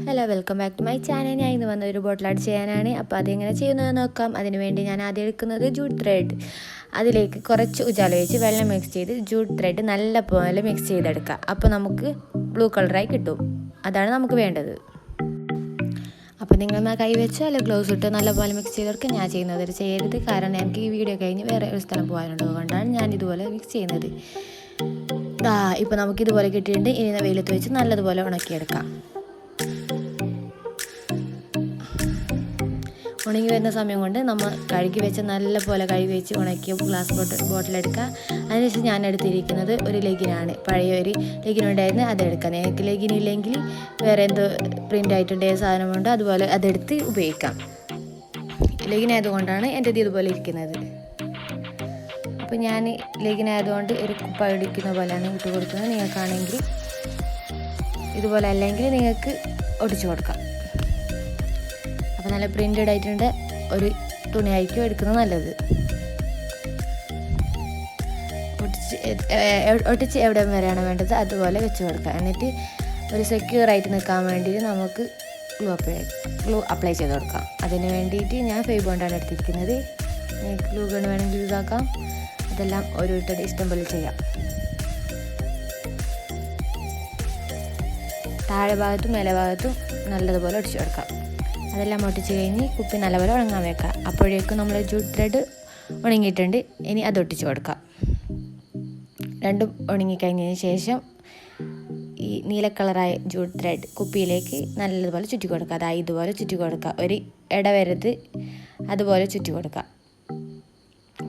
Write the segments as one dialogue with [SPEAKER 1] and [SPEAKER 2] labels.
[SPEAKER 1] Hello, welcome back to my channel. ഞാൻ ഇന്ന് വന്ന ഒരു ബോട്ടിൽ ആർട്ട് ചെയ്യാനാണ്. അപ്പോൾ അതെങ്ങനെ ചെയ്യുന്നത് നോക്കാം. അതിന് വേണ്ടി ഞാൻ ആദ്യം എടുക്കുന്നത് ജൂട്ട് ത്രെഡ്. അതിലേക്ക് കുറച്ച് ഉജാല വെച്ച് വെള്ളം മിക്സ് ചെയ്ത് ജൂട്ട് ത്രെഡ് നല്ല പോലെ മിക്സ് ചെയ്തെടുക്കാം. അപ്പോൾ നമുക്ക് ബ്ലൂ കളറായി കിട്ടും. അതാണ് നമുക്ക് വേണ്ടത്. അപ്പോൾ നിങ്ങൾ കൈ വെച്ചോ അല്ലെങ്കിൽ ഗ്ലൗസ് ഇട്ടോ നല്ലപോലെ മിക്സ് ചെയ്തെടുക്കുക. ഞാൻ ചെയ്യുന്നത് ചെയ്യരുത്, കാരണം എനിക്ക് ഈ വീഡിയോ കഴിഞ്ഞ് വേറെ ഒരു സ്ഥലം പോകാനുണ്ട്. അതുകൊണ്ടാണ് ഞാൻ ഇതുപോലെ മിക്സ് ചെയ്യുന്നത്. ഇപ്പോൾ നമുക്കിതുപോലെ കിട്ടിയിട്ടുണ്ട്. ഇനി വെയിലത്ത് വെച്ച് നല്ലതുപോലെ ഉണക്കിയെടുക്കാം. ഉണങ്ങി വരുന്ന സമയം കൊണ്ട് നമ്മൾ കഴുകി വെച്ച് നല്ല പോലെ കഴുകി വെച്ച് ഉണക്കിയ ഗ്ലാസ് ബോട്ടിലെടുക്കുക. അതിനുശേഷം ഞാൻ എടുത്തിരിക്കുന്നത് ഒരു ലെഗിനാണ്. പഴയ ഒരു ലെഗിൻ ഉണ്ടായിരുന്നു, അതെടുക്കുക. നിങ്ങൾക്ക് ലെഗിൻ ഇല്ലെങ്കിൽ വേറെ എന്തോ പ്രിൻ്റ് ആയിട്ടുണ്ടായ സാധനമുണ്ട്, അതുപോലെ അതെടുത്ത് ഉപയോഗിക്കാം. ലെഗിനായതുകൊണ്ടാണ് എൻ്റെ ഇതുപോലെ ഇരിക്കുന്നത്. അപ്പോൾ ഞാൻ ലെഗിനായതുകൊണ്ട് ഒരു കുപ്പ ഇടിക്കുന്ന പോലെയാണ് ഇട്ട് കൊടുക്കുന്നത്. നിങ്ങൾക്കാണെങ്കിൽ ഇതുപോലെ അല്ലെങ്കിൽ നിങ്ങൾക്ക് ഒടിച്ചു കൊടുക്കാം. അപ്പോൾ നല്ല പ്രിൻ്റഡ് ആയിട്ടുണ്ട് ഒരു തുണിയായിരിക്കും എടുക്കുന്നത് നല്ലത്. ഒട്ടിച്ച് എവിടെ വരെയാണ് വേണ്ടത് അതുപോലെ വെച്ച് കൊടുക്കുക. എന്നിട്ട് ഒരു സെക്യൂർ ആയിട്ട് നിൽക്കാൻ വേണ്ടിയിട്ട് നമുക്ക് ഗ്ലൂ അപ്ലൈ ചെയ്ത് കൊടുക്കാം. അതിന് വേണ്ടിയിട്ട് ഞാൻ ഫെവി ബോണ്ടാണ് എടുത്തിരിക്കുന്നത്. ഗ്ലൂ ഗൺ വേണമെങ്കിൽ യൂസ് ആക്കാം. അതെല്ലാം ഓരോരുത്തരുടെ ഇഷ്ടം പോലെ ചെയ്യാം. താഴെ ഭാഗത്തും മേലെ ഭാഗത്തും നല്ലതുപോലെ ഒടിച്ചു കൊടുക്കാം. അതെല്ലാം ഒട്ടിച്ച് കഴിഞ്ഞ് കുപ്പി നല്ലപോലെ ഉണങ്ങാൻ വെക്കാം. അപ്പോഴേക്കും നമ്മൾ ജൂട്ട് ത്രെഡ് ഉണങ്ങിയിട്ടുണ്ട്. ഇനി അത് ഒട്ടിച്ച് കൊടുക്കാം. രണ്ടും ഉണങ്ങിക്കഴിഞ്ഞതിന് ശേഷം ഈ നീല കളറായ ജൂട്ട് ത്രെഡ് കുപ്പിയിലേക്ക് നല്ലതുപോലെ ചുറ്റി കൊടുക്കുക. അതായത് ഇതുപോലെ ചുറ്റി കൊടുക്കുക. ഒരു ഇടവരത്ത് അതുപോലെ ചുറ്റി കൊടുക്കുക.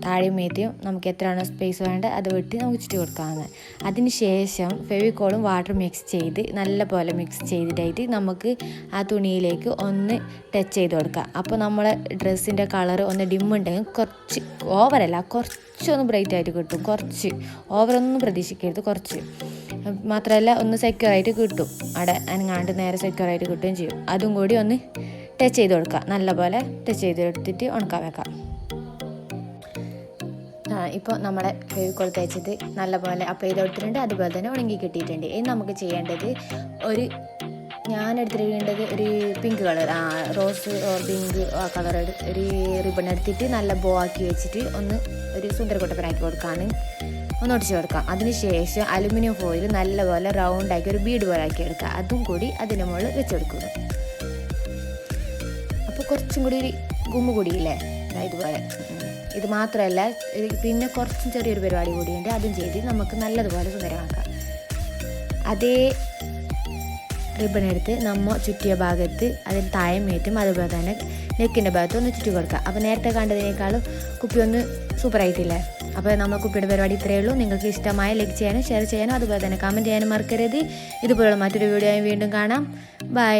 [SPEAKER 1] താഴെയും മേത്തിയും നമുക്ക് എത്രയാണോ സ്പേസ് വേണ്ടത് അത് വിട്ട് നമുക്ക് ചുറ്റി കൊടുക്കാവുന്നത്. അതിന് ശേഷം ഫെവിക്കോളും വാട്ടർ മിക്സ് ചെയ്ത് നല്ല പോലെ മിക്സ് ചെയ്തിട്ടായിട്ട് നമുക്ക് ആ തുണിയിലേക്ക് ഒന്ന് ടച്ച് ചെയ്ത് കൊടുക്കുക. അപ്പോൾ നമ്മളെ ഡ്രസ്സിൻ്റെ കളർ ഒന്ന് ഡിമ്മുണ്ടെങ്കിൽ കുറച്ച് ഓവറല്ല, കുറച്ചൊന്ന് ബ്രൈറ്റ് ആയിട്ട് കിട്ടും. കുറച്ച് ഓവറൊന്നും പ്രതീക്ഷിക്കരുത്, കുറച്ച് മാത്രമല്ല ഒന്ന് സെക്യൂറായിട്ട് കിട്ടും. അവിടെ അനങ്ങാണ്ട് നേരെ സെക്യൂറായിട്ട് കിട്ടുകയും ചെയ്യും. അതും കൂടി ഒന്ന് ടച്ച് ചെയ്ത് കൊടുക്കുക. നല്ലപോലെ ടച്ച് ചെയ്തെടുത്തിട്ട് ഉണക്കാൻ വെക്കാം. ഇപ്പോൾ നമ്മുടെ ഫെവിക്കോൾ തേച്ചത് നല്ലപോലെ അപ്ലൈ ചെയ്ത് കൊടുത്തിട്ടുണ്ട്. അതുപോലെ തന്നെ ഉണങ്ങി കിട്ടിയിട്ടുണ്ട്. ഇനി നമുക്ക് ചെയ്യേണ്ടത് ഞാൻ എടുത്തിരിക്കേണ്ടത് ഒരു pink colour, rose or pink ആ കളർ ഒരു റിബൺ എടുത്തിട്ട് നല്ല ബോ ആക്കി വെച്ചിട്ട് ഒന്ന് ഒരു സുന്ദരക്കുട്ടപ്പനാക്കി കൊടുക്കാണ്. ഒന്ന് ഒടിച്ച് കൊടുക്കാം. അതിന് ശേഷം അലുമിനിയം ഫോയിൽ നല്ലപോലെ റൗണ്ടാക്കി ഒരു ബീഡ് പോലെ ആക്കി എടുക്കുക. അതും കൂടി അതിന് മുകളിൽ വെച്ചെടുക്കുന്നു. അപ്പോൾ കുറച്ചും കൂടി ഒരു ഗുമ്മ് കൂടിയില്ലേ ഇതുപോലെ. ഇത് മാത്രമല്ല, പിന്നെ കുറച്ചും ചെറിയൊരു പരിപാടി കൂടിയുണ്ട്. അതും ചെയ്ത് നമുക്ക് നല്ലതുപോലെ സുന്ദരമാക്കാം. അതേ റിബൺ എടുത്ത് നമ്മൾ ചുറ്റിയ ഭാഗത്ത് അതിന് താഴമേറ്റും അതുപോലെ തന്നെ നെക്കിൻ്റെ ഭാഗത്ത് ഒന്ന് ചുറ്റി കൊടുക്കുക. അപ്പോൾ നേരത്തെ കണ്ടതിനേക്കാളും കുപ്പി ഒന്ന് സൂപ്പറായിട്ടില്ലേ. അപ്പോൾ നമ്മൾ കുപ്പിയുടെ പരിപാടി ഇത്രയേ ഉള്ളൂ. നിങ്ങൾക്ക് ഇഷ്ടമായ ലൈക്ക് ചെയ്യാനും ഷെയർ ചെയ്യാനും അതുപോലെ തന്നെ കമൻറ്റ് ചെയ്യാനും മറക്കരുത്. ഇതുപോലുള്ള മറ്റൊരു വീഡിയോ വീണ്ടും കാണാം. ബൈ.